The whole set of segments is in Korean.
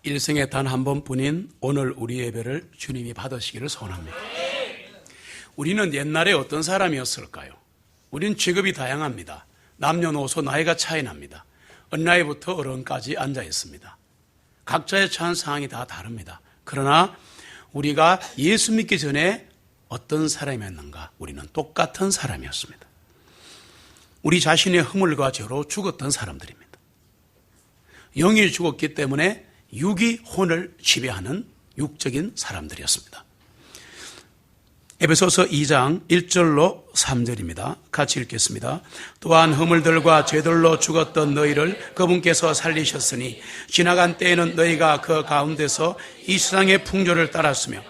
일생에 단 한 번뿐인 오늘 우리 예배를 주님이 받으시기를 소원합니다. 우리는 옛날에 어떤 사람이었을까요? 우리는 직업이 다양합니다. 남녀노소 나이가 차이 납니다. 어린아이부터 어른까지 앉아 있습니다. 각자의 처한 상황이 다 다릅니다. 그러나 우리가 예수 믿기 전에 어떤 사람이었는가? 우리는 똑같은 사람이었습니다. 우리 자신의 허물과 죄로 죽었던 사람들입니다. 영이 죽었기 때문에 육이 혼을 지배하는 육적인 사람들이었습니다. 에베소서 2장 1절로 3절입니다. 같이 읽겠습니다. 또한 허물들과 죄들로 죽었던 너희를 그분께서 살리셨으니 지나간 때에는 너희가 그 가운데서 이 세상의 풍조를 따랐으며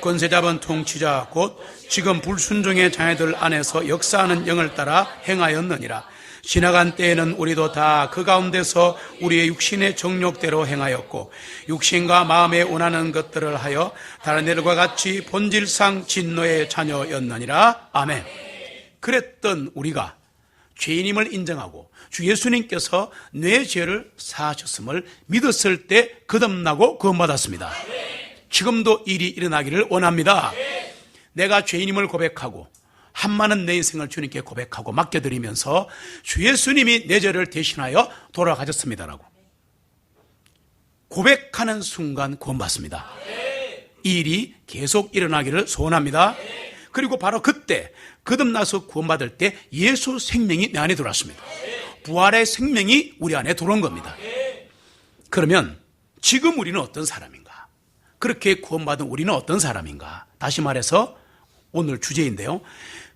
권세 잡은 통치자 곧 지금 불순종의 자녀들 안에서 역사하는 영을 따라 행하였느니라. 지나간 때에는 우리도 다 그 가운데서 우리의 육신의 정욕대로 행하였고 육신과 마음에 원하는 것들을 하여 다른 애들과 같이 본질상 진노의 자녀였느니라. 아멘. 그랬던 우리가 죄인임을 인정하고 주 예수님께서 내 죄를 사하셨음을 믿었을 때 거듭나고 구원받았습니다. 지금도 일이 일어나기를 원합니다. 내가 죄인임을 고백하고 한많은 내 인생을 주님께 고백하고 맡겨드리면서 주 예수님이 내 죄를 대신하여 돌아가셨습니다라고 고백하는 순간 구원받습니다. 이 일이 계속 일어나기를 소원합니다. 그리고 바로 그때 거듭나서 구원받을 때 예수 생명이 내 안에 들어왔습니다. 부활의 생명이 우리 안에 들어온 겁니다. 그러면 지금 우리는 어떤 사람인가? 그렇게 구원받은 우리는 어떤 사람인가? 다시 말해서 오늘 주제인데요.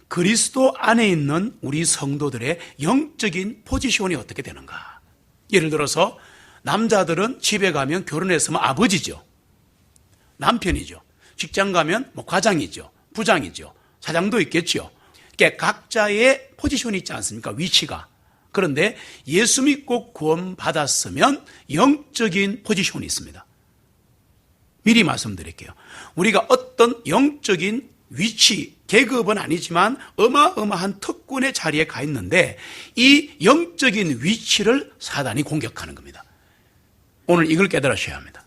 그리스도 안에 있는 우리 성도들의 영적인 포지션이 어떻게 되는가? 예를 들어서 남자들은 집에 가면 결혼했으면 아버지죠. 남편이죠. 직장 가면 과장이죠. 부장이죠. 사장도 있겠죠. 그러니까 각자의 포지션이 있지 않습니까? 위치가. 그런데 예수 믿고 구원받았으면 영적인 포지션이 있습니다. 미리 말씀드릴게요. 우리가 어떤 영적인 위치, 계급은 아니지만 어마어마한 특권의 자리에 가 있는데 이 영적인 위치를 사단이 공격하는 겁니다. 오늘 이걸 깨달으셔야 합니다.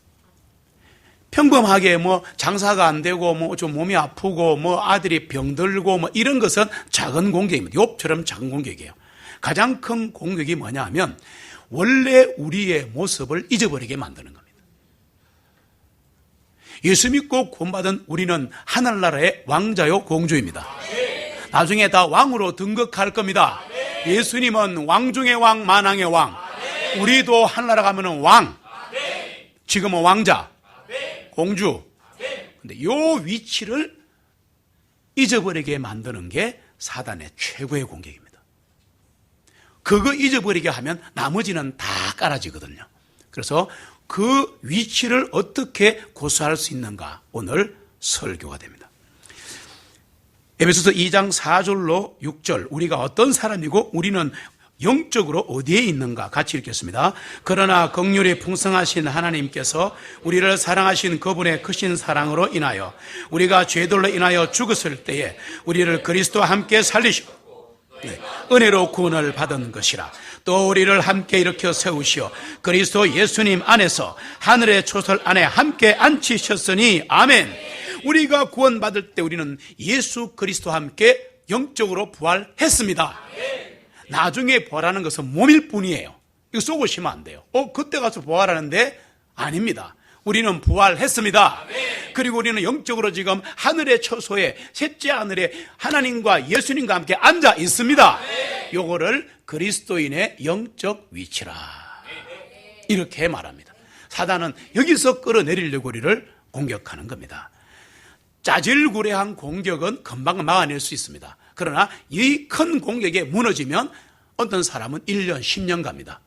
평범하게 장사가 안 되고 좀 몸이 아프고 아들이 병들고 이런 것은 작은 공격입니다. 욥처럼 작은 공격이에요. 가장 큰 공격이 뭐냐 하면 원래 우리의 모습을 잊어버리게 만드는 겁니다. 예수 믿고 구원받은 우리는 하늘나라의 왕자요 공주입니다. 나중에 다 왕으로 등극할 겁니다. 예수님은 왕 중의 왕, 만왕의 왕. 우리도 하늘나라 가면은 왕. 지금은 왕자, 공주. 근데 이 위치를 잊어버리게 만드는 게 사단의 최고의 공격입니다. 그거 잊어버리게 하면 나머지는 다 깔아지거든요. 그래서 그 위치를 어떻게 고수할 수 있는가? 오늘 설교가 됩니다. 에베소서 2장 4절로 6절 우리가 어떤 사람이고 우리는 영적으로 어디에 있는가? 같이 읽겠습니다. 그러나 긍휼이 풍성하신 하나님께서 우리를 사랑하신 그분의 크신 사랑으로 인하여 우리가 죄들로 인하여 죽었을 때에 우리를 그리스도와 함께 살리시고 은혜로 구원을 받은 것이라. 또 우리를 함께 일으켜 세우시어 그리스도 예수님 안에서 하늘의 초설 안에 함께 앉히셨으니 아멘. 우리가 구원받을 때 우리는 예수 그리스도와 함께 영적으로 부활했습니다. 나중에 부활하는 것은 몸일 뿐이에요. 이거 쏘고시면 안 돼요. 그때 가서 부활하는데 아닙니다. 우리는 부활했습니다. 그리고 우리는 영적으로 지금 하늘의 처소에 셋째 하늘에 하나님과 예수님과 함께 앉아 있습니다. 요거를 그리스도인의 영적 위치라 이렇게 말합니다. 사단은 여기서 끌어내리려고 우리를 공격하는 겁니다. 짜질구레한 공격은 금방 막아낼 수 있습니다. 그러나 이 큰 공격에 무너지면 어떤 사람은 1년, 10년 갑니다.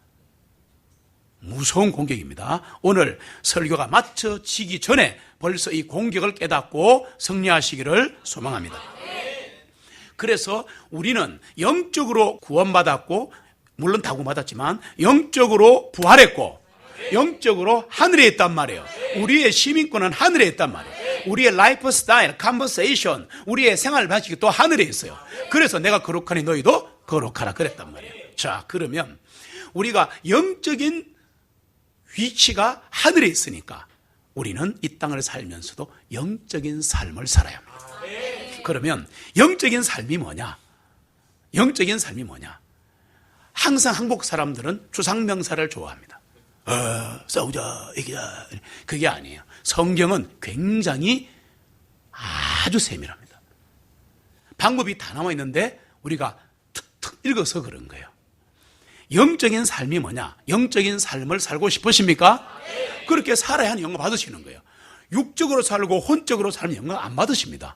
무서운 공격입니다. 오늘 설교가 마쳐지기 전에 벌써 이 공격을 깨닫고 승리하시기를 소망합니다. 그래서 우리는 영적으로 구원받았고 물론 다 구원받았지만 영적으로 부활했고 영적으로 하늘에 있단 말이에요. 우리의 시민권은 하늘에 있단 말이에요. 우리의 라이프 스타일, 컨버세이션, 우리의 생활 방식이 또 하늘에 있어요. 그래서 내가 거룩하니 너희도 거룩하라 그랬단 말이에요. 자, 그러면 우리가 영적인 위치가 하늘에 있으니까 우리는 이 땅을 살면서도 영적인 삶을 살아야 합니다. 그러면 영적인 삶이 뭐냐? 영적인 삶이 뭐냐? 항상 한국 사람들은 주상명사를 좋아합니다. 싸우자, 이기자. 그게 아니에요. 성경은 굉장히 아주 세밀합니다. 방법이 다 나와 있는데 우리가 툭툭 읽어서 그런 거예요. 영적인 삶이 뭐냐? 영적인 삶을 살고 싶으십니까? 그렇게 살아야 하는 영광 받으시는 거예요. 육적으로 살고 혼적으로 살면 영광 안 받으십니다.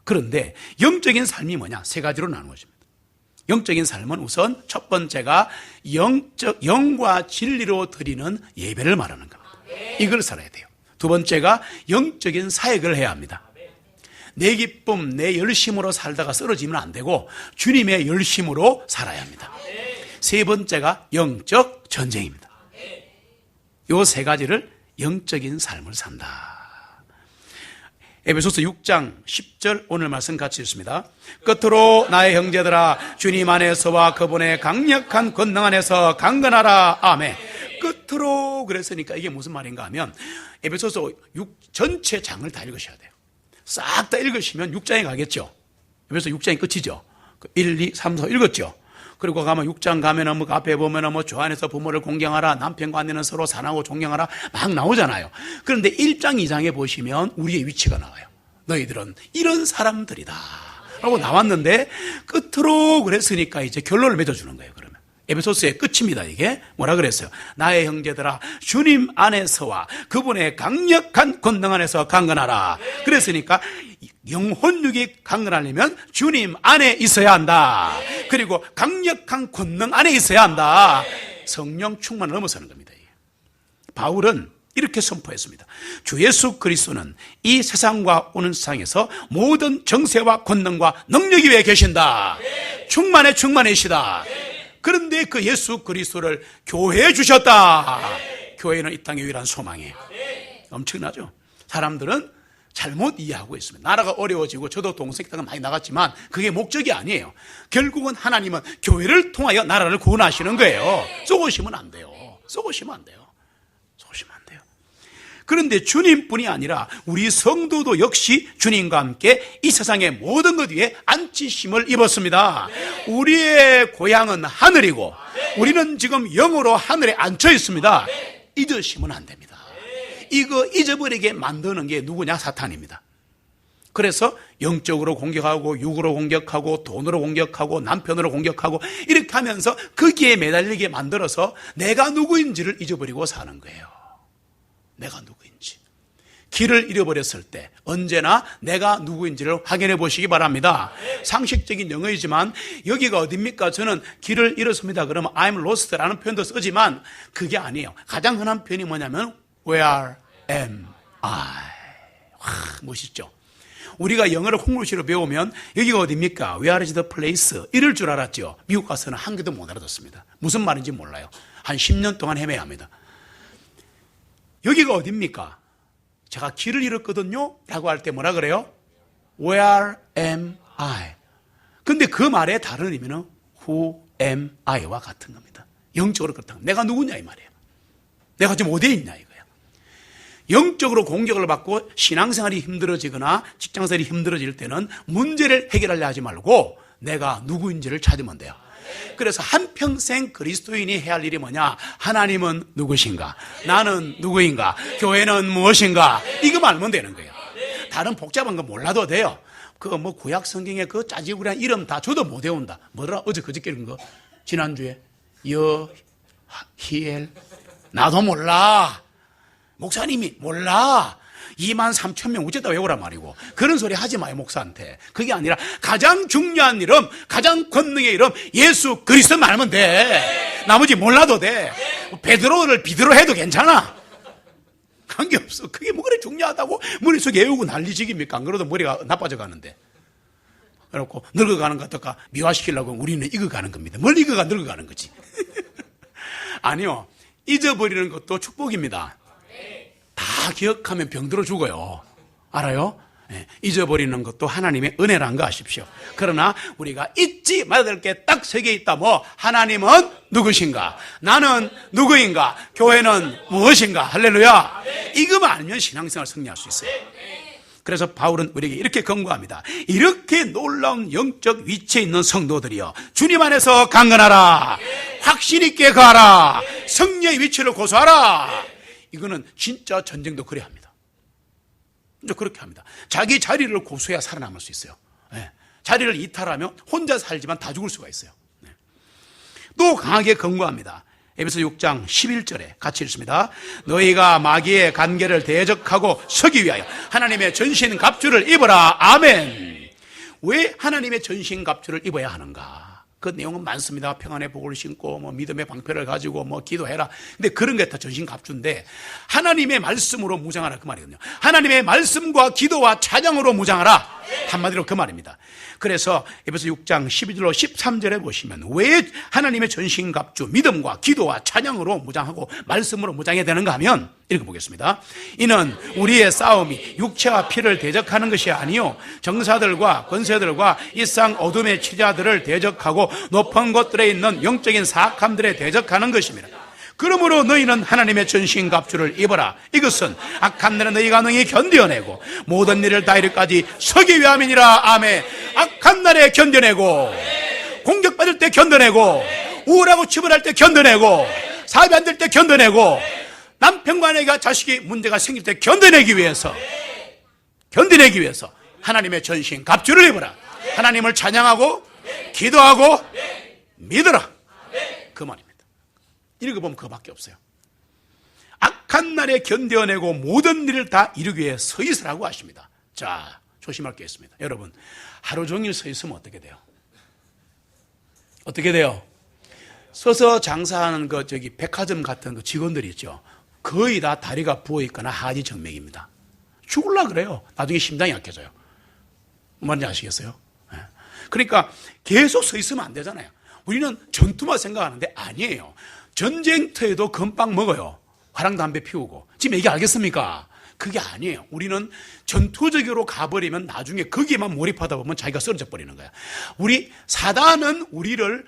그런데 영적인 삶이 뭐냐? 세 가지로 나누어집니다. 영적인 삶은 우선 첫 번째가 영과 진리로 드리는 예배를 말하는 겁니다. 이걸 살아야 돼요. 두 번째가 영적인 사역을 해야 합니다. 내 기쁨, 내 열심으로 살다가 쓰러지면 안 되고 주님의 열심으로 살아야 합니다. 세 번째가 영적 전쟁입니다. 이 세 가지를 영적인 삶을 산다. 에베소서 6장 10절 오늘 말씀 같이 읽습니다. 끝으로 나의 형제들아 주님 안에서와 그분의 강력한 권능 안에서 강건하라. 아멘. 끝으로 그랬으니까 이게 무슨 말인가 하면 에베소서 6 전체 장을 다 읽으셔야 돼요. 싹 다 읽으시면 6장에 가겠죠. 에베소서 6장이 끝이죠. 1, 2, 3, 4 읽었죠. 그리고 가면 6장 가면은 뭐 앞에 보면은 뭐 주 안에서 부모를 공경하라, 남편과 아내는 서로 사랑하고 존경하라 막 나오잖아요. 그런데 1장, 2장에 보시면 우리의 위치가 나와요. 너희들은 이런 사람들이다 라고 나왔는데 끝으로 그랬으니까 이제 결론을 맺어주는 거예요. 그러면 에베소서의 끝입니다. 이게 뭐라 그랬어요? 나의 형제들아 주님 안에서와 그분의 강력한 권능 안에서 강건하라. 그랬으니까 영혼육이 강건하려면 주님 안에 있어야 한다. 그리고 강력한 권능 안에 있어야 한다. 성령 충만을 넘어서는 겁니다. 바울은 이렇게 선포했습니다. 주 예수 그리스도는 이 세상과 오는 세상에서 모든 정세와 권능과 능력이 위에 계신다. 충만이시다. 그런데 그 예수 그리스도를 교회에 주셨다. 교회는 이 땅의 유일한 소망이에요. 엄청나죠? 사람들은 잘못 이해하고 있습니다. 나라가 어려워지고 저도 동생 땅은 많이 나갔지만 그게 목적이 아니에요. 결국은 하나님은 교회를 통하여 나라를 구원하시는 거예요. 쏘고시면 안 돼요. 쏘고시면 안 돼요. 그런데 주님뿐이 아니라 우리 성도도 역시 주님과 함께 이 세상의 모든 것 위에 안치심을 입었습니다. 우리의 고향은 하늘이고 우리는 지금 영으로 하늘에 앉혀 있습니다. 잊으시면 안 됩니다. 이거 잊어버리게 만드는 게 누구냐? 사탄입니다. 그래서 영적으로 공격하고 육으로 공격하고 돈으로 공격하고 남편으로 공격하고 이렇게 하면서 거기에 매달리게 만들어서 내가 누구인지를 잊어버리고 사는 거예요. 내가 누구인지. 길을 잃어버렸을 때 언제나 내가 누구인지를 확인해 보시기 바랍니다. 상식적인 영어이지만 여기가 어딥니까? 저는 길을 잃었습니다. 그러면 I'm lost라는 표현도 쓰지만 그게 아니에요. 가장 흔한 표현이 뭐냐면 Where am I? 와, 멋있죠? 우리가 영어를 콩글리시로 배우면 여기가 어딥니까? Where is the place? 이럴 줄 알았죠. 미국 가서는 한 개도 못 알아듣습니다. 무슨 말인지 몰라요. 한 10년 동안 헤매야 합니다. 여기가 어딥니까? 제가 길을 잃었거든요 라고 할 때 뭐라 그래요? Where am I? 근데 그 말의 다른 의미는 Who am I와 같은 겁니다. 영적으로 그렇다. 내가 누구냐 이 말이에요. 내가 지금 어디에 있냐 이거예요. 영적으로 공격을 받고 신앙생활이 힘들어지거나 직장생활이 힘들어질 때는 문제를 해결하려 하지 말고 내가 누구인지를 찾으면 돼요. 그래서 한평생 그리스도인이 해야 할 일이 뭐냐? 하나님은 누구신가? 나는 누구인가? 교회는 무엇인가? 이거만 알면 되는 거예요. 다른 복잡한 거 몰라도 돼요. 그 뭐 구약 성경에 그 짜지구리한 이름 다 저도 못 외운다. 뭐더라? 어제 그저께 읽은 거. 지난주에 히엘 나도 몰라. 목사님이 몰라. 23,000명 어쩌다 외우란 말이고 그런 소리 하지 마요 목사한테. 그게 아니라 가장 중요한 이름, 가장 권능의 이름 예수 그리스도만 알면 돼. 나머지 몰라도 돼. 베드로를 비드로 해도 괜찮아. 관계없어. 그게 뭐 그래 중요하다고 머릿속에 외우고 난리지깁니까? 안 그래도 머리가 나빠져 가는데. 그래갖고 늙어가는 것 같을까 미화시키려고 우리는 익어가는 겁니다. 뭘 익어가 늙어가는 거지. 아니요. 잊어버리는 것도 축복입니다. 다 기억하면 병들어 죽어요. 알아요? 잊어버리는 것도 하나님의 은혜라는 거 아십시오. 그러나 우리가 잊지 말아야 될 게 딱 3개 있다. 뭐? 하나님은 누구신가? 나는 누구인가? 교회는 무엇인가? 할렐루야. 이거만 알면 신앙생활 승리할 수 있어요. 그래서 바울은 우리에게 이렇게 권고합니다. 이렇게 놀라운 영적 위치에 있는 성도들이여, 주님 안에서 강건하라. 확신 있게 가라. 승리의 위치를 고수하라. 이거는 진짜 전쟁도 그래야 합니다. 진짜 그렇게 합니다. 자기 자리를 고수해야 살아남을 수 있어요. 자리를 이탈하면 혼자 살지만 다 죽을 수가 있어요. 또 강하게 권고합니다. 에베소 6장 11절에 같이 읽습니다. 너희가 마귀의 간계를 대적하고 서기 위하여 하나님의 전신 갑주를 입어라. 아멘. 왜 하나님의 전신 갑주를 입어야 하는가? 그 내용은 많습니다. 평안의 복을 신고 뭐 믿음의 방패를 가지고 뭐 기도해라. 근데 그런 게 다 전신 갑주인데, 하나님의 말씀으로 무장하라 그 말이거든요. 하나님의 말씀과 기도와 찬양으로 무장하라. 한마디로 그 말입니다. 그래서 에베소 6장 12절로 13절에 보시면 왜 하나님의 전신 갑주 믿음과 기도와 찬양으로 무장하고 말씀으로 무장해야 되는가 하면 읽어보겠습니다. 이는 우리의 싸움이 육체와 피를 대적하는 것이 아니요 정사들과 권세들과 이 상 어둠의 치자들을 대적하고 높은 곳들에 있는 영적인 사악함들에 대적하는 것입니다. 그러므로 너희는 하나님의 전신 갑주를 입어라. 이것은 악한 날에 너희가 능히 견뎌내고 모든 일을 다 이르기까지 서기 위함이니라. 아멘. 악한 날에 견뎌내고, 공격받을 때 견뎌내고, 우울하고 치부할 때 견뎌내고, 사업이 안 될 때 견뎌내고, 남편과 아내가 자식이 문제가 생길 때 견뎌내기 위해서 하나님의 전신 갑주를 입어라. 하나님을 찬양하고 기도하고 믿어라. 그 말입니다. 읽어보면 그거밖에 없어요. 악한 날에 견뎌내고 모든 일을 다 이루기 위해 서 있으라고 하십니다. 자, 조심할 게 있습니다. 여러분, 하루 종일 서 있으면 어떻게 돼요? 어떻게 돼요? 서서 장사하는 백화점 같은 직원들이 있죠. 거의 다 다리가 부어있거나 하지 정맥입니다. 죽을라 그래요. 나중에 심장이 약해져요. 뭔 말인지 아시겠어요? 그러니까 계속 서 있으면 안 되잖아요. 우리는 전투만 생각하는데 아니에요. 전쟁터에도 금방 먹어요. 화랑 담배 피우고. 지금 얘기 알겠습니까? 그게 아니에요. 우리는 전투적으로 가버리면 나중에 거기에만 몰입하다 보면 자기가 쓰러져 버리는 거야. 사단은 우리를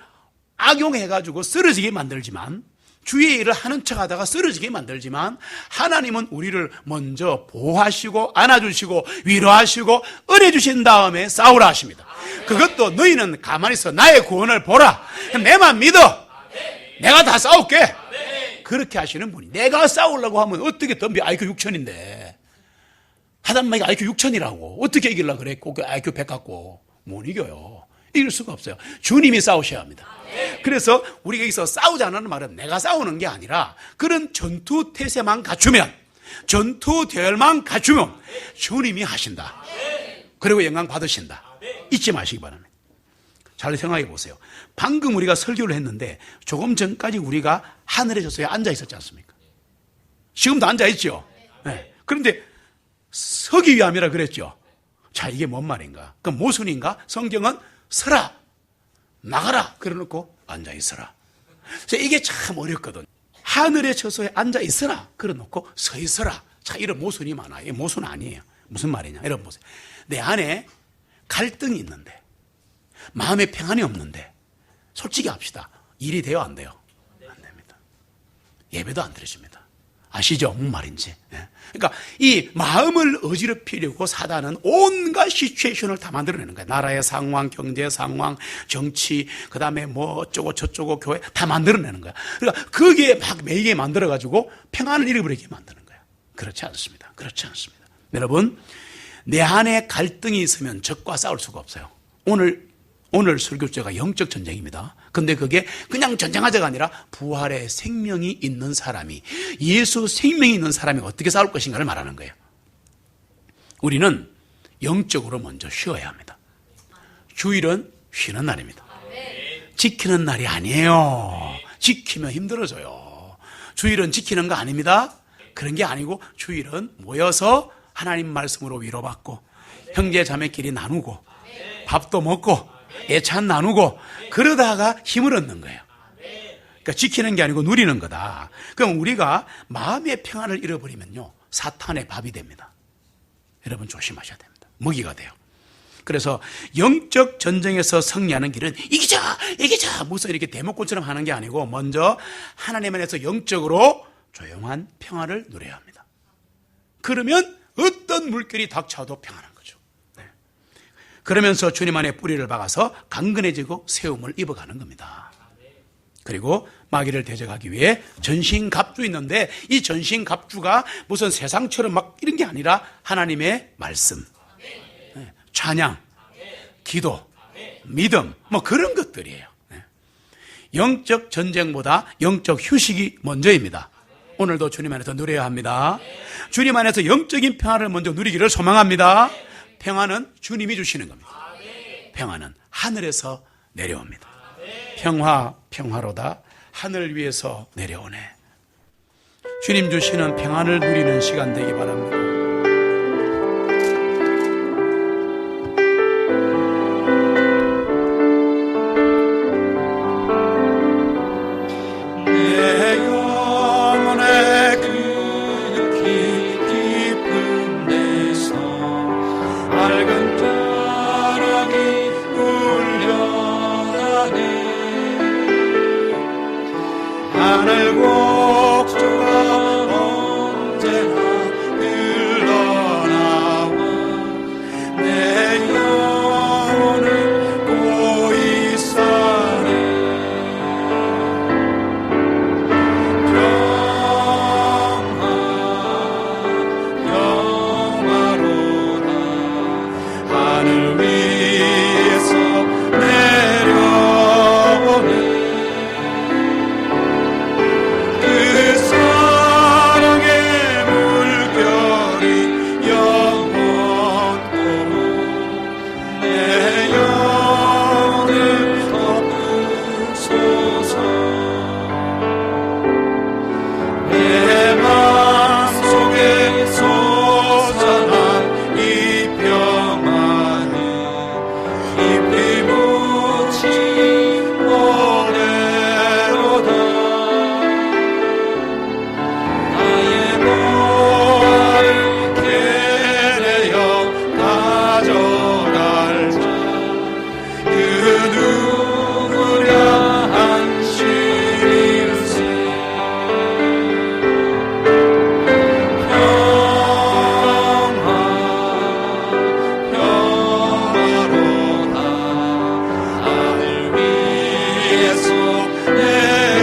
악용해가지고 쓰러지게 만들지만, 주의 일을 하는 척 하다가 쓰러지게 만들지만, 하나님은 우리를 먼저 보호하시고 안아주시고 위로하시고 은혜주신 다음에 싸우라 하십니다. 그것도 너희는 가만히 있어 나의 구원을 보라. 내만 믿어. 내가 다 싸울게. 그렇게 하시는 분이, 내가 싸우려고 하면 어떻게 덤비 IQ 6000인데 하단마이가 IQ 6000이라고 어떻게 이기려고 그래? 꼭 IQ 100 갖고 못 이겨요. 이길 수가 없어요. 주님이 싸우셔야 합니다. 그래서 우리가 여기서 싸우자는 말은 내가 싸우는 게 아니라, 그런 전투 태세만 갖추면, 전투 대열만 갖추면 주님이 하신다. 그리고 영광 받으신다. 잊지 마시기 바랍니다. 잘 생각해 보세요. 방금 우리가 설교를 했는데 조금 전까지 우리가 하늘에 저서에 앉아 있었지 않습니까? 지금도 앉아 있죠. 네. 그런데 서기 위함이라 그랬죠. 자, 이게 뭔 말인가? 그 모순인가? 성경은 서라, 나가라 그래놓고 앉아 있어라. 이게 참 어렵거든. 하늘에 저서에 앉아 있으라 그래놓고 서 있어라. 자, 이런 모순이 많아요. 이게 모순 아니에요. 무슨 말이냐? 여러분 보세요. 내 안에 갈등이 있는데, 마음에 평안이 없는데, 솔직히 합시다. 일이 돼요, 안 돼요? 안 됩니다. 예배도 안 드려집니다. 아시죠? 무슨 말인지. 그러니까 이 마음을 어지럽히려고 사단은 온갖 시츄에이션을 다 만들어내는 거예요. 나라의 상황, 경제 상황, 정치, 그 다음에 뭐 어쩌고 저쩌고 교회 다 만들어내는 거야. 그러니까 거기에 막 매이게 만들어가지고 평안을 잃어버리게 만드는 거예요. 그렇지 않습니다. 그렇지 않습니다. 여러분, 내 안에 갈등이 있으면 적과 싸울 수가 없어요. 오늘 설교 주제가 영적 전쟁입니다. 근데 그게 그냥 전쟁하자가 아니라 부활의 생명이 있는 사람이, 예수 생명이 있는 사람이 어떻게 싸울 것인가를 말하는 거예요. 우리는 영적으로 먼저 쉬어야 합니다. 주일은 쉬는 날입니다. 지키는 날이 아니에요. 지키면 힘들어져요. 주일은 지키는 거 아닙니다. 그런 게 아니고, 주일은 모여서 하나님 말씀으로 위로받고 형제 자매끼리 나누고 밥도 먹고 애찬 나누고 그러다가 힘을 얻는 거예요. 그러니까 지키는 게 아니고 누리는 거다. 그럼 우리가 마음의 평안을 잃어버리면요, 사탄의 밥이 됩니다. 여러분 조심하셔야 됩니다. 먹이가 돼요. 그래서 영적 전쟁에서 승리하는 길은 이기자 무슨 이렇게 대목구처럼 하는 게 아니고 먼저 하나님 안에서 영적으로 조용한 평화를 누려야 합니다. 그러면 어떤 물결이 닥쳐도 평안한 거죠. 네. 그러면서 주님 안에 뿌리를 박아서 강건해지고 세움을 입어가는 겁니다. 그리고 마귀를 대적하기 위해 전신갑주 있는데 이 전신갑주가 무슨 세상처럼 막 이런 게 아니라 하나님의 말씀, 찬양, 기도, 믿음 뭐 그런 것들이에요. 영적 전쟁보다 영적 휴식이 먼저입니다. 오늘도 주님 안에서 누려야 합니다. 주님 안에서 영적인 평화를 먼저 누리기를 소망합니다. 평화는 주님이 주시는 겁니다. 평화는 하늘에서 내려옵니다. 평화로다 하늘 위에서 내려오네. 주님 주시는 평안을 누리는 시간 되기 바랍니다. 하늘 곡조가 언제나 흘러나와 내 영혼을 고이 싸네. 평화로다 하늘 위에서 내려오네. 평화로다 하늘 위에서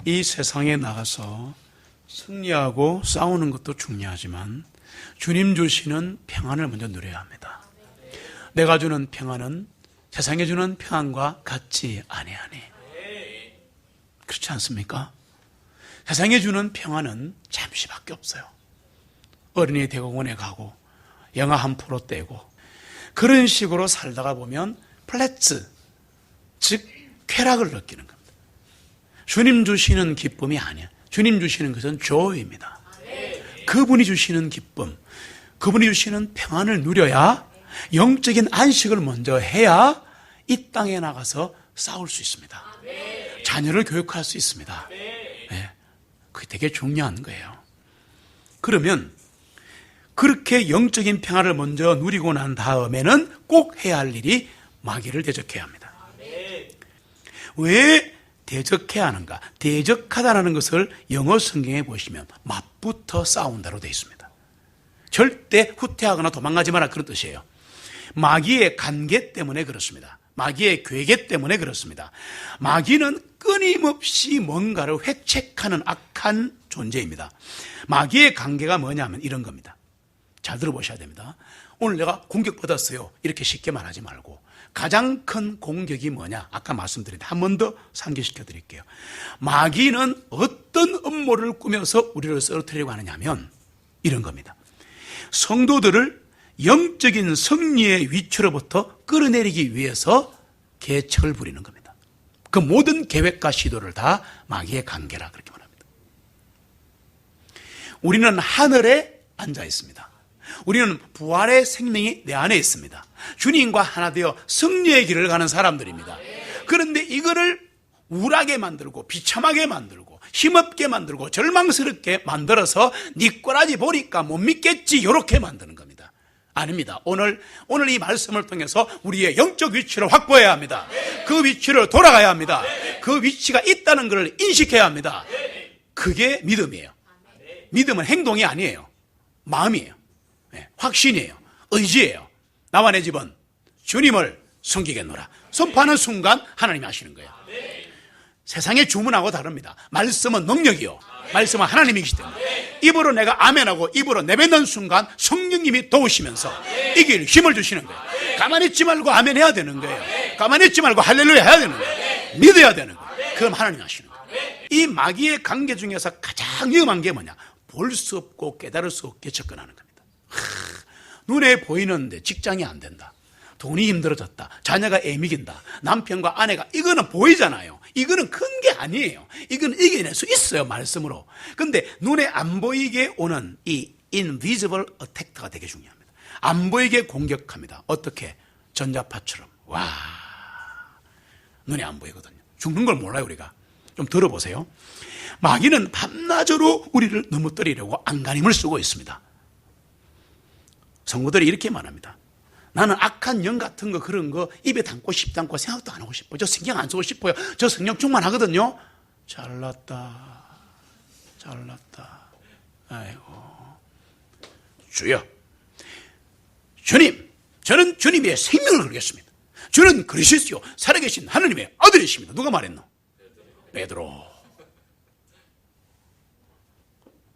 이 세상에 나가서 승리하고 싸우는 것도 중요하지만 주님 주시는 평안을 먼저 누려야 합니다. 내가 주는 평안은 세상에 주는 평안과 같지 아니하니. 그렇지 않습니까? 세상에 주는 평안은 잠시밖에 없어요. 어린이 대공원에 가고 영화 한 프로 떼고 그런 식으로 살다가 보면 플랫츠, 즉 쾌락을 느끼는 겁니다. 주님 주시는 기쁨이 아니야. 주님 주시는 것은 조입니다. 그분이 주시는 기쁨, 그분이 주시는 평안을 누려야, 영적인 안식을 먼저 해야 이 땅에 나가서 싸울 수 있습니다. 자녀를 교육할 수 있습니다. 네, 그게 되게 중요한 거예요. 그러면 그렇게 영적인 평안을 먼저 누리고 난 다음에는 꼭 해야 할 일이 마귀를 대적해야 합니다. 왜 대적해야 하는가? 대적하다라는 것을 영어 성경에 보시면 맞붙어 싸운다로 되어 있습니다. 절대 후퇴하거나 도망가지 마라, 그런 뜻이에요. 마귀의 관계 때문에 그렇습니다. 마귀의 괴계 때문에 그렇습니다. 마귀는 끊임없이 뭔가를 획책하는 악한 존재입니다. 마귀의 관계가 뭐냐면 이런 겁니다. 잘 들어보셔야 됩니다. 오늘 내가 공격받았어요, 이렇게 쉽게 말하지 말고 가장 큰 공격이 뭐냐? 아까 말씀드렸는데 한 번 더 상기시켜 드릴게요. 마귀는 어떤 음모를 꾸며서 우리를 쓰러뜨리려고 하느냐면 이런 겁니다. 성도들을 영적인 승리의 위치로부터 끌어내리기 위해서 계책을 부리는 겁니다. 그 모든 계획과 시도를 다 마귀의 관계라 그렇게 말합니다. 우리는 하늘에 앉아 있습니다. 우리는 부활의 생명이 내 안에 있습니다. 주님과 하나 되어 승리의 길을 가는 사람들입니다. 그런데 이거를 우울하게 만들고 비참하게 만들고 힘없게 만들고 절망스럽게 만들어서 네 꼬라지 보니까 못 믿겠지, 이렇게 만드는 겁니다. 아닙니다. 오늘 이 말씀을 통해서 우리의 영적 위치를 확보해야 합니다. 그 위치를 돌아가야 합니다. 그 위치가 있다는 것을 인식해야 합니다. 그게 믿음이에요. 믿음은 행동이 아니에요. 마음이에요. 확신이에요. 의지예요. 나와 내 집은 주님을 섬기겠노라. 선포하는 순간 하나님이 하시는 거예요. 세상의 주문하고 다릅니다. 말씀은 능력이요, 말씀은 하나님이기 때문에 입으로 내가 아멘하고 입으로 내뱉는 순간 성령님이 도우시면서 이길 힘을 주시는 거예요. 가만히 있지 말고 아멘 해야 되는 거예요. 가만히 있지 말고 할렐루야 해야 되는 거예요. 믿어야 되는 거예요. 그럼 하나님이 하시는 거예요. 이 마귀의 관계 중에서 가장 위험한 게 뭐냐? 볼 수 없고 깨달을 수 없게 접근하는 겁니다. 눈에 보이는데 직장이 안 된다, 돈이 힘들어졌다, 자녀가 애미긴다, 남편과 아내가, 이거는 보이잖아요. 이거는 큰 게 아니에요. 이건 이겨낼 수 있어요, 말씀으로. 근데 눈에 안 보이게 오는 이 invisible attack가 되게 중요합니다. 안 보이게 공격합니다. 어떻게? 전자파처럼. 와, 눈에 안 보이거든요. 죽는 걸 몰라요. 우리가 좀 들어보세요. 마귀는 밤낮으로 우리를 넘어뜨리려고 안간힘을 쓰고 있습니다. 성도들이 이렇게 말합니다. 나는 악한 영 같은 거, 그런 거 입에 담고 싶지 않고 생각도 안 하고 싶어요. 저 성경 안 쓰고 싶어요. 저 성령 충만하거든요. 잘났다. 아이고. 주여, 주님, 저는 주님의 생명을 걸겠습니다. 주는 그리스도요 살아계신 하나님의 아들이십니다. 누가 말했노? 베드로.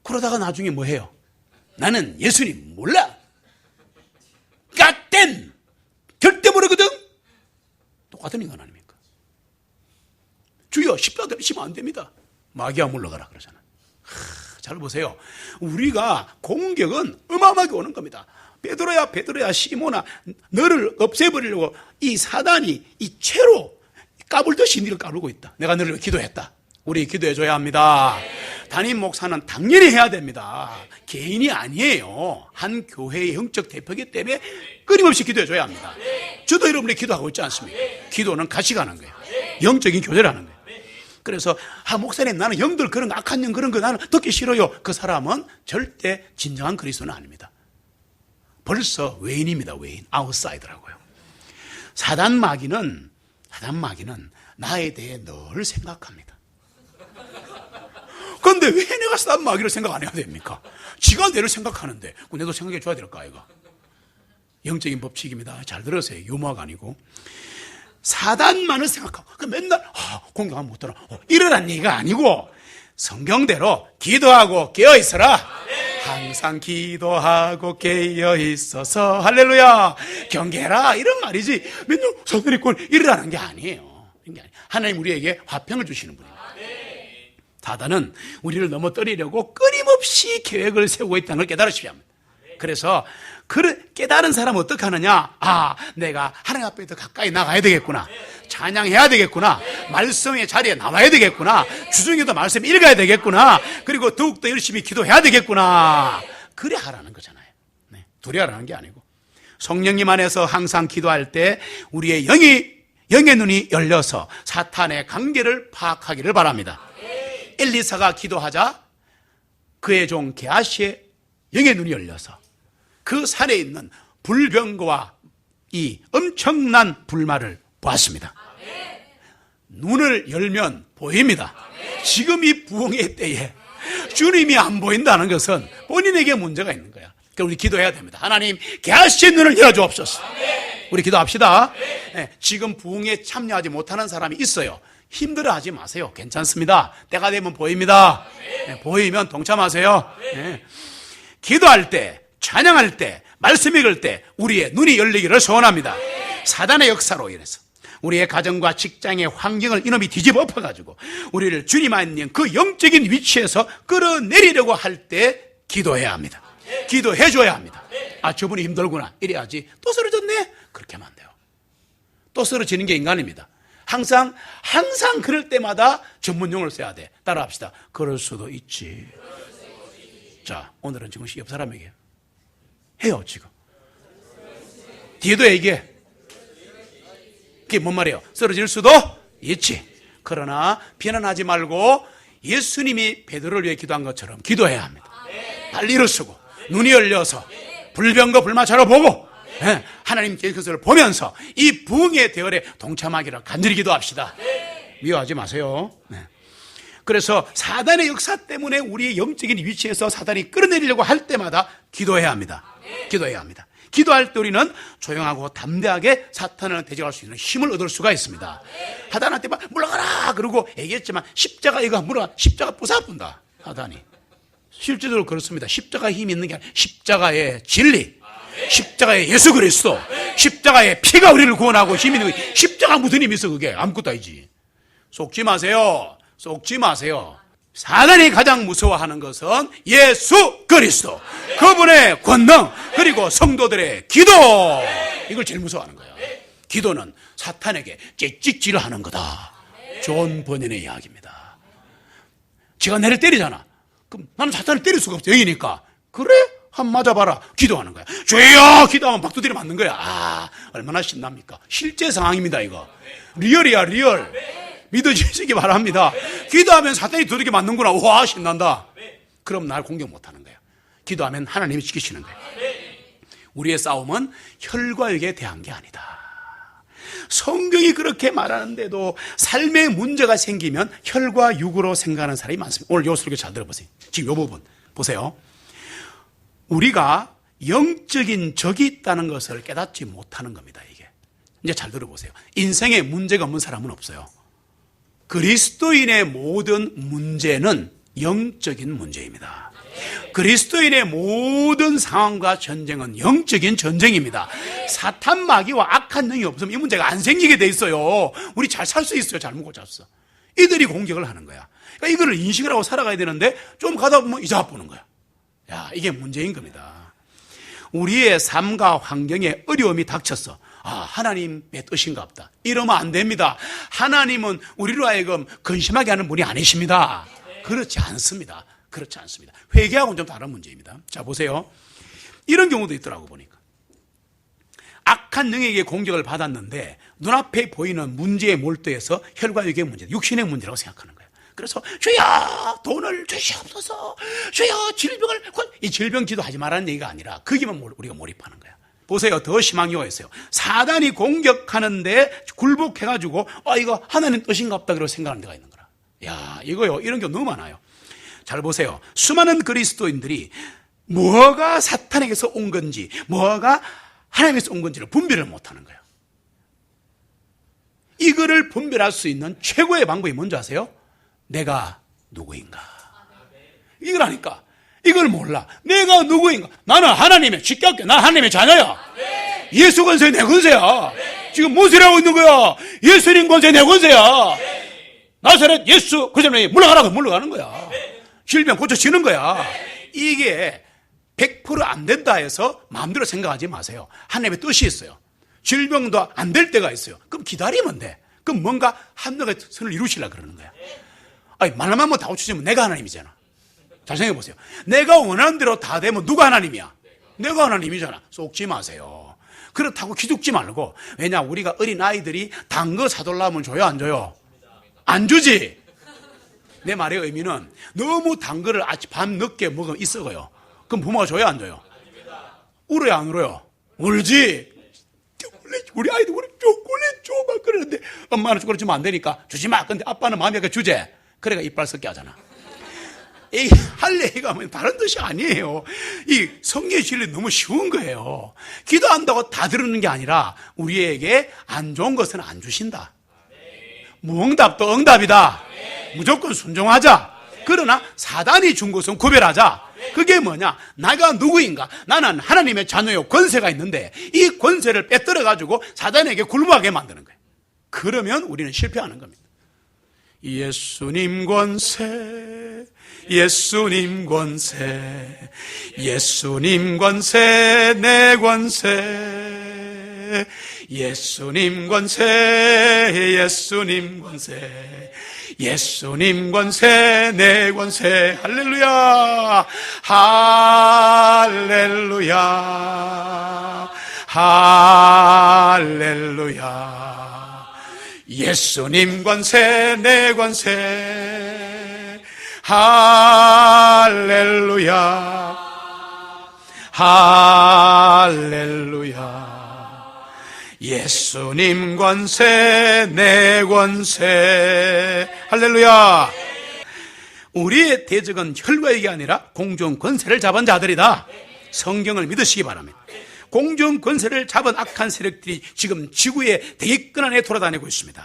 그러다가 나중에 뭐 해요? 나는 예수님 몰라. 갓된 절대 모르거든. 똑같은 인간 아닙니까? 주여 십자가 지면 안 됩니다. 마귀야 물러가라 그러잖아. 잘 보세요. 우리가 공격은 어마어마하게 오는 겁니다. 베드로야 시몬아, 너를 없애버리려고 이 사단이 이 채로 까불듯이 너를 까불고 있다. 내가 너를 기도했다. 우리 기도해줘야 합니다. 담임 목사는 당연히 해야 됩니다. 개인이 아니에요. 한 교회의 영적 대표이기 때문에 끊임없이 기도해줘야 합니다. 저도 여러분이 기도하고 있지 않습니까? 기도는 같이 가는 거예요. 영적인 교제를 하는 거예요. 그래서 목사님, 나는 영들 그런 거, 악한 영 그런 거 나는 듣기 싫어요. 그 사람은 절대 진정한 그리스도는 아닙니다. 벌써 외인입니다. 외인, 아웃사이더라고요. 사단 마귀는 나에 대해 늘 생각합니다. 그런데 왜 내가 사단 마귀를 생각 안 해야 됩니까? 지가 내를 생각하는데 내도 생각해 줘야 될까 아이가? 영적인 법칙입니다. 잘 들으세요. 유머가 아니고. 사단만을 생각하고 맨날 공격하면 못 들어 이러란 얘기가 아니고, 성경대로 기도하고 깨어 있어라. 항상 기도하고 깨어 있어서 할렐루야 경계해라 이런 말이지 맨날 사단이 꼴 이러라는 게 아니에요. 하나님 우리에게 화평을 주시는 분입니다. 사단은 우리를 넘어뜨리려고 끊임없이 계획을 세우고 있다는 걸 깨달으셔야 합니다. 그래서 깨달은 사람은 어떻게 하느냐? 내가 하나님 앞에 더 가까이 나가야 되겠구나. 찬양해야 되겠구나. 말씀의 자리에 나와야 되겠구나. 주중에도 말씀 읽어야 되겠구나. 그리고 더욱더 열심히 기도해야 되겠구나. 그래 하라는 거잖아요. 둘이 하라는 게 아니고. 성령님 안에서 항상 기도할 때 우리의 영의 눈이 열려서 사탄의 관계를 파악하기를 바랍니다. 엘리사가 기도하자 그의 종 게하시의 영의 눈이 열려서 그 산에 있는 불병거와 이 엄청난 불말을 보았습니다. 눈을 열면 보입니다. 지금 이 부흥의 때에 주님이 안 보인다는 것은 본인에게 문제가 있는 거야. 그러니까 우리 기도해야 됩니다. 하나님 게하시의 눈을 열어주옵소서. 우리 기도합시다. 지금 부흥에 참여하지 못하는 사람이 있어요. 힘들어하지 마세요. 괜찮습니다. 때가 되면 보입니다. 보이면 동참하세요. 기도할 때, 찬양할 때, 말씀 읽을 때 우리의 눈이 열리기를 소원합니다. 사단의 역사로 인해서 우리의 가정과 직장의 환경을 이놈이 뒤집어 엎어가지고 우리를 주님 안에 그 영적인 위치에서 끌어내리려고 할 때 기도해야 합니다. 기도해 줘야 합니다. 저분이 힘들구나 이래야지. 또 쓰러졌네? 그렇게 하면 안 돼요. 또 쓰러지는 게 인간입니다. 항상 그럴 때마다 전문용어를 써야 돼. 따라합시다. 그럴 수도 있지. 자, 오늘은 지금 옆 사람에게 해요. 지금 뒤에도 얘기해. 그게 뭔 말이에요? 쓰러질 수도 있지. 그러나 비난하지 말고 예수님이 베드로를 위해 기도한 것처럼 기도해야 합니다. 빨리 일어서고 눈이 열려서 불병거 불마차로 보고 하나님께 그것을 보면서 이 부흥의 대열에 동참하기를 간절히 기도합시다. 미워하지 마세요. 그래서 사단의 역사 때문에 우리의 영적인 위치에서 사단이 끌어내리려고 할 때마다 기도해야 합니다. 기도해야 합니다. 기도할 때 우리는 조용하고 담대하게 사탄을 대적할 수 있는 힘을 얻을 수가 있습니다. 사단한테 막 물러가라 그러고 얘기했지만 십자가 십자가 부숴본다. 사단이 실제로 그렇습니다. 십자가 힘이 있는 게 아니라 십자가의 진리, 십자가의 예수 그리스도, 십자가의 피가 우리를 구원하고 힘이 있는 거예요. 십자가 무슨 힘이 있어? 그게 아무것도 아니지. 속지 마세요. 속지 마세요. 사단이 가장 무서워하는 것은 예수 그리스도, 그분의 권능, 그리고 성도들의 기도. 이걸 제일 무서워하는 거예요. 기도는 사탄에게 찍찍질하는 거다. 존 버닌의 이야기입니다. 지가 나를 때리잖아. 그럼 나는 사탄을 때릴 수가 없어. 영이니까. 그래? 한 맞아봐라. 기도하는 거야. 주여! 기도하면 박두들이 맞는 거야. 얼마나 신납니까? 실제 상황입니다, 이거. 리얼이야, 리얼. 믿어주시기 바랍니다. 기도하면 사탄이 두들겨 맞는구나. 와, 신난다. 그럼 날 공격 못하는 거예요. 기도하면 하나님이 지키시는 거예요. 우리의 싸움은 혈과 육에 대한 게 아니다. 성경이 그렇게 말하는데도 삶에 문제가 생기면 혈과 육으로 생각하는 사람이 많습니다. 오늘 요 설교 잘 들어보세요. 지금 요 부분 보세요. 우리가 영적인 적이 있다는 것을 깨닫지 못하는 겁니다. 이게 이제 잘 들어보세요. 인생에 문제가 없는 사람은 없어요. 그리스도인의 모든 문제는 영적인 문제입니다. 그리스도인의 모든 상황과 전쟁은 영적인 전쟁입니다. 사탄 마귀와 악한 영이 없으면 이 문제가 안 생기게 돼 있어요. 우리 잘 살 수 있어요. 잘 먹고 잤어. 이들이 공격을 하는 거야. 그러니까 이거를 인식을 하고 살아가야 되는데 좀 가다 보면 이자 보는 거야. 야, 이게 문제인 겁니다. 우리의 삶과 환경에 어려움이 닥쳤어. 하나님의 뜻인가 보다. 이러면 안 됩니다. 하나님은 우리로 하여금 근심하게 하는 분이 아니십니다. 그렇지 않습니다. 그렇지 않습니다. 회개하고는 좀 다른 문제입니다. 자, 보세요. 이런 경우도 있더라고 보니까. 악한 영에게 공격을 받았는데 눈앞에 보이는 문제에 몰두해서 혈과 육의 문제, 육신의 문제라고 생각하는 거예요. 그래서 주여 돈을 주시옵소서, 주여 질병을, 이 질병 기도하지 말라는 얘기가 아니라 거기만 우리가 몰입하는 거야. 보세요. 더 심한 경우가 있어요. 사단이 공격하는데 굴복해가지고 이거 하나님 뜻인가 보다 그러고 생각하는 데가 있는 거라. 야, 이거요. 이런 경우 너무 많아요. 잘 보세요. 수많은 그리스도인들이 뭐가 사탄에게서 온 건지 뭐가 하나님에서 온 건지를 분별을 못하는 거예요. 이거를 분별할 수 있는 최고의 방법이 뭔지 아세요? 내가 누구인가? 이걸 하니까 이걸 몰라. 내가 누구인가? 나는 하나님의, 쉽게 할게, 난 하나님의 자녀야. 예수 권세 내 권세야. 지금 무엇을 하고 있는 거야? 예수님 권세 내 권세야. 나사렛 예수 그 전에 물러가라고 물러가는 거야. 질병 고쳐지는 거야. 이게 100% 안 된다 해서 마음대로 생각하지 마세요. 하나님의 뜻이 있어요. 질병도 안 될 때가 있어요. 그럼 기다리면 돼. 그럼 뭔가 하늘의 선을 이루시려고 그러는 거야. 아니, 말만 하면 다 고쳐지면 내가 하나님이잖아. 잘 생각해 보세요. 내가 원하는 대로 다 되면 누가 하나님이야? 내가 하나님이잖아. 속지 마세요. 그렇다고 기죽지 말고. 왜냐, 우리가 어린 아이들이 단 거 사달라면 줘요, 안 줘요? 안 주지. 내 말의 의미는 너무 단 거를 아침 밤 늦게 먹으면 있어요. 그럼 부모가 줘요, 안 줘요? 울어요, 안 울어요? 울지. 우리 아이들 우리 초콜릿 줘 막 그러는데 엄마는 초콜릿 주면 안 되니까 주지 마. 근데 아빠는 마음이 약간 주제. 그래가 이빨 썩게 하잖아. 이 할 얘기가 뭐 다른 뜻이 아니에요. 이 성경의 진리 너무 쉬운 거예요. 기도한다고 다 들었는 게 아니라 우리에게 안 좋은 것은 안 주신다. 무응답도 응답이다. 무조건 순종하자. 그러나 사단이 준 것은 구별하자. 그게 뭐냐? 나가 누구인가? 나는 하나님의 자녀요, 권세가 있는데 이 권세를 빼뜨려가지고 사단에게 굴복하게 만드는 거예요. 그러면 우리는 실패하는 겁니다. 예수님 권세, 예수님 권세, 예수님 권세, 내 권세, 예수님 권세, 예수님 권세, 예수님 권세, 내 권세. 할렐루야, 할렐루야, 할렐루야. 예수님 권세, 내 권세. 할렐루야, 할렐루야. 예수님 권세, 내 권세. 할렐루야. 우리의 대적은 혈과육이 아니라 공중 권세를 잡은 자들이다. 성경을 믿으시기 바랍니다. 공중 권세를 잡은 악한 세력들이 지금 지구에 대기권 안에 돌아다니고 있습니다.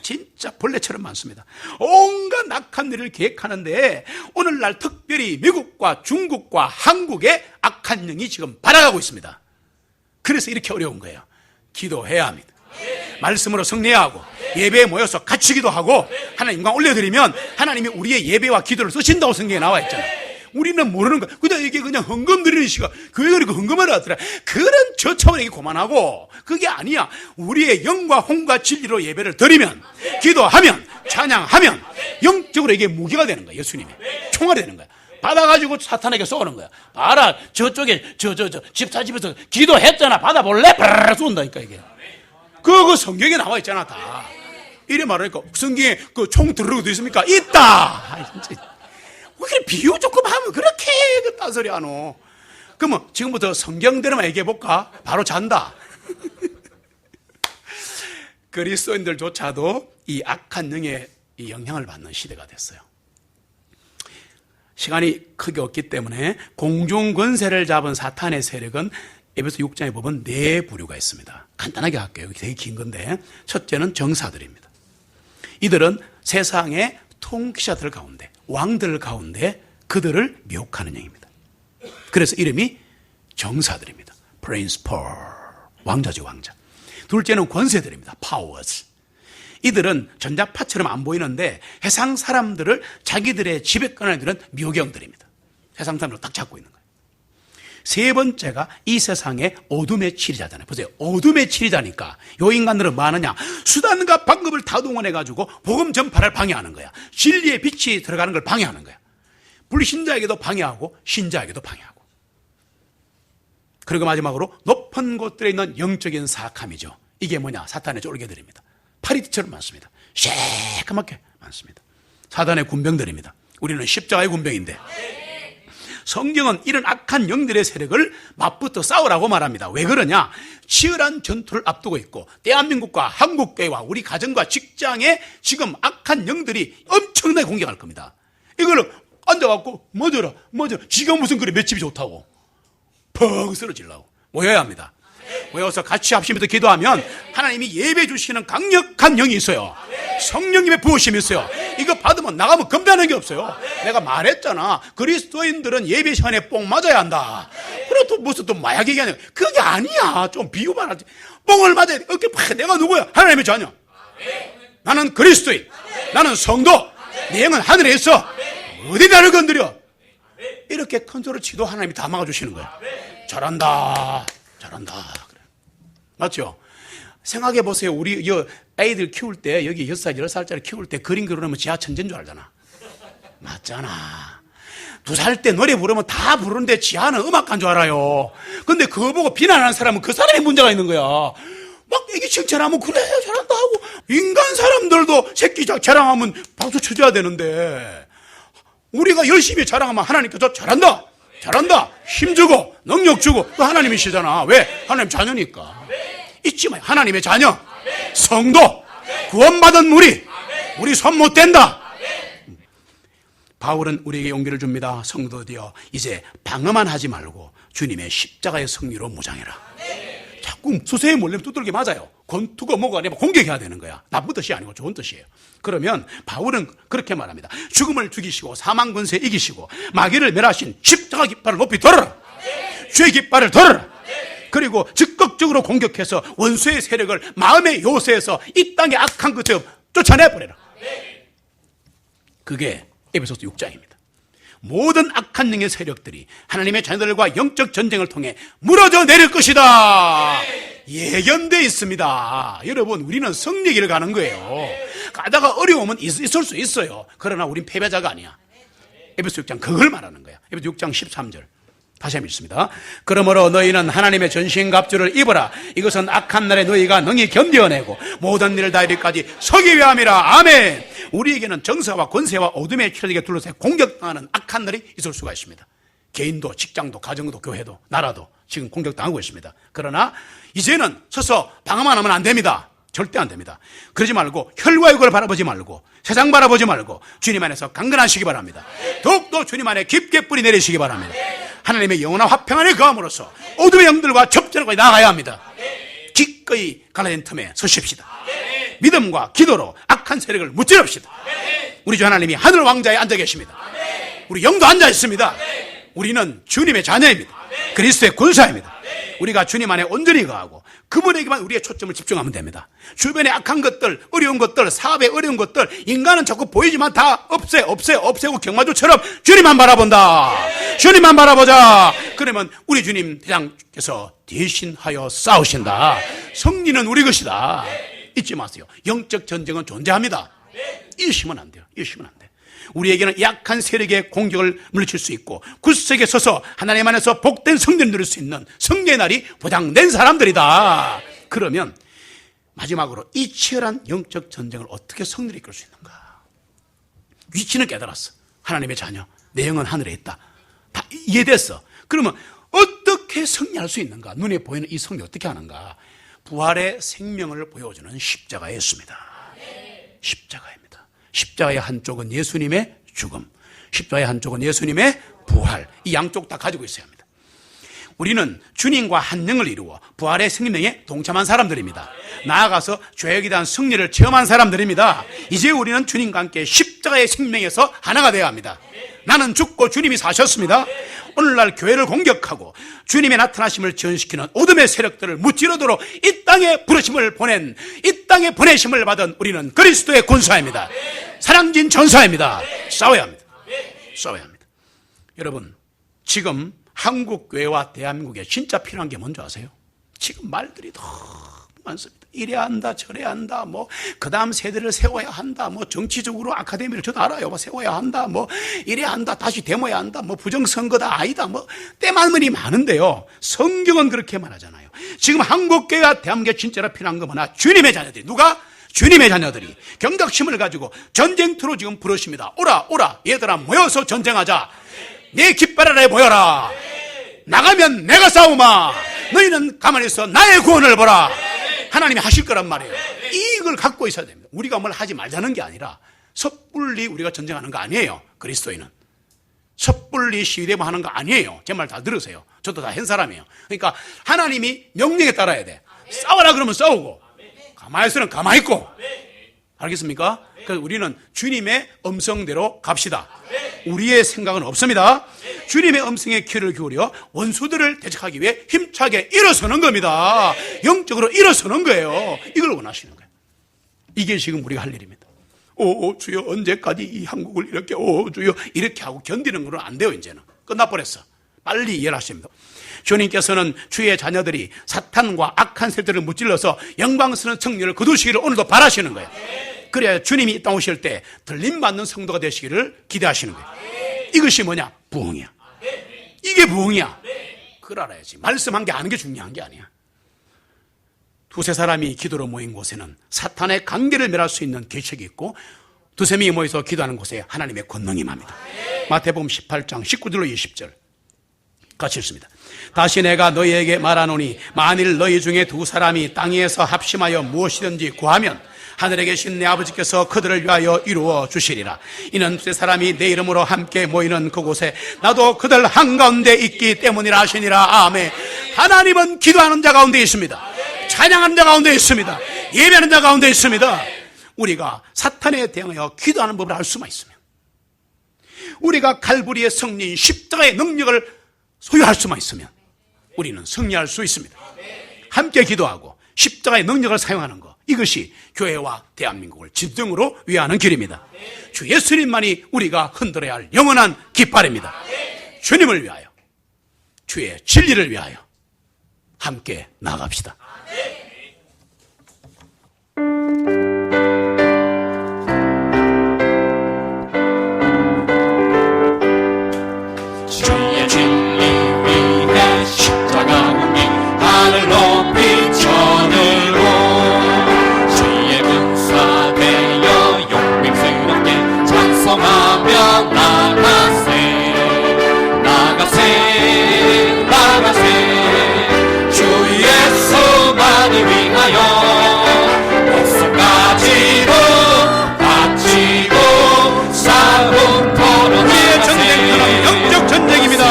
진짜 벌레처럼 많습니다. 온갖 악한 일을 계획하는데 오늘날 특별히 미국과 중국과 한국에 악한 영이 지금 발아가고 있습니다. 그래서 이렇게 어려운 거예요. 기도해야 합니다. 말씀으로 승리하고 예배에 모여서 같이 기도하고 하나님 영광 올려드리면 하나님이 우리의 예배와 기도를 쓰신다고 성경에 나와 있잖아요. 우리는 모르는 거야. 그냥 이게 그냥 헌금 드리는 시간, 교회가 이렇게 헌금을 하더라. 그런 저차원에게 고만하고, 그게 아니야. 우리의 영과 홍과 진리로 예배를 드리면, 기도하면, 찬양하면, 영적으로 이게 무기가 되는 거야. 예수님이 총알이 되는 거야. 받아가지고 사탄에게 쏘는 거야. 봐라, 저쪽에 집사집에서 기도했잖아. 받아볼래? 브르르 쏜다니까 이게. 그거 성경에 나와 있잖아 다. 이래 말하니까 성경에 그 총 들으라고 되어 있습니까? 있다. 아이, 진짜. 왜 그래 비유 조금 하면 그렇게 딴 소리 하노? 그러면 지금부터 성경대로만 얘기해볼까? 바로 잔다. 그리스도인들조차도 이 악한 영의 이 영향을 받는 시대가 됐어요. 시간이 크게 없기 때문에 공중 권세를 잡은 사탄의 세력은 에베소 6장에 보면 네 부류가 있습니다. 간단하게 할게요. 여기 되게 긴 건데, 첫째는 정사들입니다. 이들은 세상의 통치자들 가운데, 왕들 가운데 그들을 미혹하는 영입니다. 그래서 이름이 정사들입니다. principal, 왕자죠, 왕자. 둘째는 권세들입니다. powers. 이들은 전자파처럼 안 보이는데 세상 사람들을 자기들의 집에 꺼내들은 미혹영들입니다. 세상 사람들을 딱 잡고 있는 거예요. 세 번째가 이 세상의 어둠의 치리자잖아요. 보세요. 어둠의 치리자니까 요 인간들은 뭐 하느냐? 수단과 방법을 다 동원해가지고 복음 전파를 방해하는 거야. 진리의 빛이 들어가는 걸 방해하는 거야. 불신자에게도 방해하고 신자에게도 방해하고. 그리고 마지막으로 높은 곳들에 있는 영적인 사악함이죠. 이게 뭐냐? 사탄의 쫄개들입니다. 파리띠처럼 많습니다. 새까맣게 많습니다. 사단의 군병들입니다. 우리는 십자가의 군병인데 성경은 이런 악한 영들의 세력을 맞붙어 싸우라고 말합니다. 왜 그러냐? 치열한 전투를 앞두고 있고 대한민국과 한국교회와 우리 가정과 직장에 지금 악한 영들이 엄청나게 공격할 겁니다. 이걸 앉아갖고 뭐져라 지가 무슨 그래 맷집이 좋다고 펑 쓰러지려고 모여야 합니다. 모여서 같이 합심해서 기도하면 하나님이 예배 주시는 강력한 영이 있어요. 성령님의 부으심이 있어요. 이거 받으면 나가면 겁나는 게 없어요. 내가 말했잖아. 그리스도인들은 예배 시간에 뽕 맞아야 한다. 그래 또 무슨 또 마약 얘기하냐. 그게 아니야. 좀 비유만 하지. 뽕을 맞아야 돼. 어깨 팍. 내가 누구야? 하나님의 자녀. 나는 그리스도인. 나는 성도. 내 영은 하늘에 있어. 어디 나를 건드려? 이렇게 큰 소리를 치도 하나님이 다 막아주시는 거야. 잘한다. 잘한다. 그래. 맞죠? 생각해 보세요. 우리 아이들 키울 때, 여기 6살, 10살짜리 키울 때 그림 그리면 지하 천재인 줄 알잖아. 맞잖아. 2살 때 노래 부르면 다 부르는데 지하는 음악가인 줄 알아요. 근데 그거 보고 비난하는 사람은 그 사람이 문제가 있는 거야. 막 애기 칭찬하면 그래 잘한다 하고, 인간 사람들도 새끼 자랑하면 박수 쳐줘야 되는데, 우리가 열심히 자랑하면 하나님께서 잘한다 잘한다 힘주고 능력 주고, 그 하나님이시잖아. 왜? 하나님 자녀니까. 잊지 마요. 하나님의 자녀, 성도, 구원받은 우리 손 못 댄다. 바울은 우리에게 용기를 줍니다. 성도되어 이제 방어만 하지 말고 주님의 십자가의 승리로 무장해라. 자꾸 수세에 몰리면 두들겨 맞아요. 권투가 뭐가 아니면 공격해야 되는 거야. 나쁜 뜻이 아니고 좋은 뜻이에요. 그러면 바울은 그렇게 말합니다. 죽음을 죽이시고 사망 권세 이기시고 마귀를 멸하신 십자가 깃발을 높이 들어라. 주의 깃발을 들어라. 그리고 적극적으로 공격해서 원수의 세력을 마음의 요새에서 이 땅의 악한 것을 쫓아내버려라. 그게 에베소서 6장입니다. 모든 악한 영의 세력들이 하나님의 자녀들과 영적 전쟁을 통해 무너져 내릴 것이다. 예견되어 있습니다. 여러분, 우리는 승리기를 가는 거예요. 가다가 어려움은 있을 수 있어요. 그러나 우린 패배자가 아니야. 에베소 6장 그걸 말하는 거야. 에베소 6장 13절 다시 한번 읽습니다. 그러므로 너희는 하나님의 전신갑주를 입어라. 이것은 악한 날에 너희가 능히 견뎌내고 모든 일을 다 이르기까지 서기 위함이라. 아멘. 우리에게는 정사와 권세와 어둠의 세력에 둘러싸여 공격당하는 악한 날이 있을 수가 있습니다. 개인도, 직장도, 가정도, 교회도, 나라도 지금 공격당하고 있습니다. 그러나 이제는 서서 방어만 하면 안 됩니다. 절대 안 됩니다. 그러지 말고 혈과 육을 바라보지 말고 세상 바라보지 말고 주님 안에서 강건하시기 바랍니다. 더욱더 주님 안에 깊게 뿌리 내리시기 바랍니다. 하나님의 영원한 화평 안에 거함으로써 어둠의 영들과 접전하고 나가야 합니다. 기꺼이 갈라진 틈에 서십시다. 믿음과 기도로 악한 세력을 무찌릅시다. 우리 주 하나님이 하늘 왕자에 앉아 계십니다. 우리 영도 앉아 있습니다. 우리는 주님의 자녀입니다. 그리스도의 군사입니다. 우리가 주님 안에 온전히 거하고 그분에게만 우리의 초점을 집중하면 됩니다. 주변의 악한 것들, 어려운 것들, 사업의 어려운 것들, 인간은 자꾸 보이지만 다 없애고 경마주처럼 주님만 바라본다. 주님만 바라보자. 그러면 우리 주님 대장께서 대신하여 싸우신다. 승리는 우리 것이다. 잊지 마세요. 영적 전쟁은 존재합니다. 잊으시면 안 돼요. 잊으시면 안 돼요. 우리에게는 약한 세력의 공격을 물리칠 수 있고 굳세게 서서 하나님 안에서 복된 승리를 누릴 수 있는 승리의 날이 보장된 사람들이다. 그러면 마지막으로 이 치열한 영적 전쟁을 어떻게 승리를 이끌 수 있는가? 위치는 깨달았어. 하나님의 자녀, 내 영은 하늘에 있다. 다 이해됐어. 그러면 어떻게 승리할 수 있는가? 눈에 보이는 이 승리 어떻게 하는가? 부활의 생명을 보여주는 십자가에 있습니다. 십자가입니다. 십자가의 한쪽은 예수님의 죽음, 십자가의 한쪽은 예수님의 부활. 이 양쪽 다 가지고 있어야 합니다. 우리는 주님과 한 영을 이루어 부활의 생명에 동참한 사람들입니다. 나아가서 죄악에 대한 승리를 체험한 사람들입니다. 이제 우리는 주님과 함께 십자가의 생명에서 하나가 되어야 합니다. 나는 죽고 주님이 사셨습니다. 오늘날 교회를 공격하고 주님의 나타나심을 지연시키는 어둠의 세력들을 무찌르도록 이 땅에 부르심을 보낸, 이 땅에 보내심을 받은 우리는 그리스도의 군사입니다. 사랑진 전사입니다. 싸워야 합니다. 싸워야 합니다. 여러분, 지금 한국 교회와 대한민국에 진짜 필요한 게 뭔지 아세요? 지금 말들이 너무 많습니다. 이래야 한다, 저래야 한다, 그 다음 세대를 세워야 한다, 정치적으로 아카데미를 저도 알아요. 세워야 한다, 이래야 한다, 다시 데모야 한다, 부정선거다, 아니다, 때만물이 많은데요. 성경은 그렇게 말하잖아요. 지금 한국교회와 대한민국에 진짜로 필요한 건 뭐냐? 주님의 자녀들이. 누가? 주님의 자녀들이 경각심을 가지고 전쟁터로 지금 부르십니다. 오라, 얘들아, 모여서 전쟁하자. 내 깃발 아래 모여라. 나가면 내가 싸우마. 너희는 가만히 있어. 나의 구원을 보라. 하나님이 하실 거란 말이에요. 이걸 갖고 있어야 됩니다. 우리가 뭘 하지 말자는 게 아니라 섣불리 우리가 전쟁하는 거 아니에요. 그리스도인은 섣불리 시위되고 하는 거 아니에요. 제 말 다 들으세요. 저도 다 한 사람이에요. 그러니까 하나님이 명령에 따라야 돼. 싸워라 그러면 싸우고, 가만히 있으면 가만히 있고. 알겠습니까? 그래서 우리는 주님의 음성대로 갑시다. 우리의 생각은 없습니다. 주님의 음성에 귀를 기울여 원수들을 대적하기 위해 힘차게 일어서는 겁니다. 영적으로 일어서는 거예요. 이걸 원하시는 거예요. 이게 지금 우리가 할 일입니다. 오 주여, 언제까지 이 한국을 이렇게, 오 주여, 이렇게 하고 견디는 건 안 돼요. 이제는 끝나버렸어. 빨리 이해를 하십니다. 주님께서는 주의 자녀들이 사탄과 악한 세대를 무찔러서 영광스러운 승리를 거두시기를 오늘도 바라시는 거예요. 그래야 주님이 이 땅 오실 때 들림받는 성도가 되시기를 기대하시는 거예요. 이것이 뭐냐? 부흥이야. 이게 부흥이야. 그걸 알아야지. 말씀한 게 아는 게 중요한 게 아니야. 두세 사람이 기도로 모인 곳에는 사탄의 관계를 멸할 수 있는 계책이 있고, 두세 명이 모여서 기도하는 곳에 하나님의 권능이 임합니다. 마태복음 18장 19절로 20절 같이 읽습니다. 다시 내가 너희에게 말하노니 만일 너희 중에 두 사람이 땅 위에서 합심하여 무엇이든지 구하면 하늘에 계신 내 아버지께서 그들을 위하여 이루어 주시리라. 이는 두세 사람이 내 이름으로 함께 모이는 그곳에 나도 그들 한가운데 있기 때문이라 하시니라. 아멘. 하나님은 기도하는 자 가운데 있습니다. 찬양하는 자 가운데 있습니다. 예배하는 자 가운데 있습니다. 우리가 사탄에 대응하여 기도하는 법을 알 수만 있으면, 우리가 갈보리의 승리인 십자가의 능력을 소유할 수만 있으면 우리는 승리할 수 있습니다. 함께 기도하고 십자가의 능력을 사용하는 것, 이것이 교회와 대한민국을 진정으로 위하는 길입니다. 주 예수님만이 우리가 흔들어야 할 영원한 깃발입니다. 주님을 위하여, 주의 진리를 위하여 함께 나아갑시다. 주의 진리 위해 십자가 문이 하늘 높이 천으로 주의 군사 되어 용맹스럽게 찬송하며 나가세 나가세 나가세 주 예수만을 위하여 목숨까지도 바치고 싸움 터놓는 우리의 전쟁터는 영적 전쟁입니다.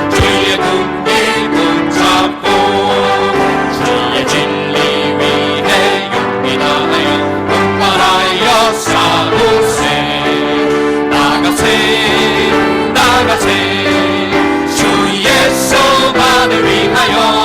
주의 군대 붙잡고 주의 진리 위해 용기 다하여 분발하여 싸우세 나가세 나가세 주 예수만을 위하여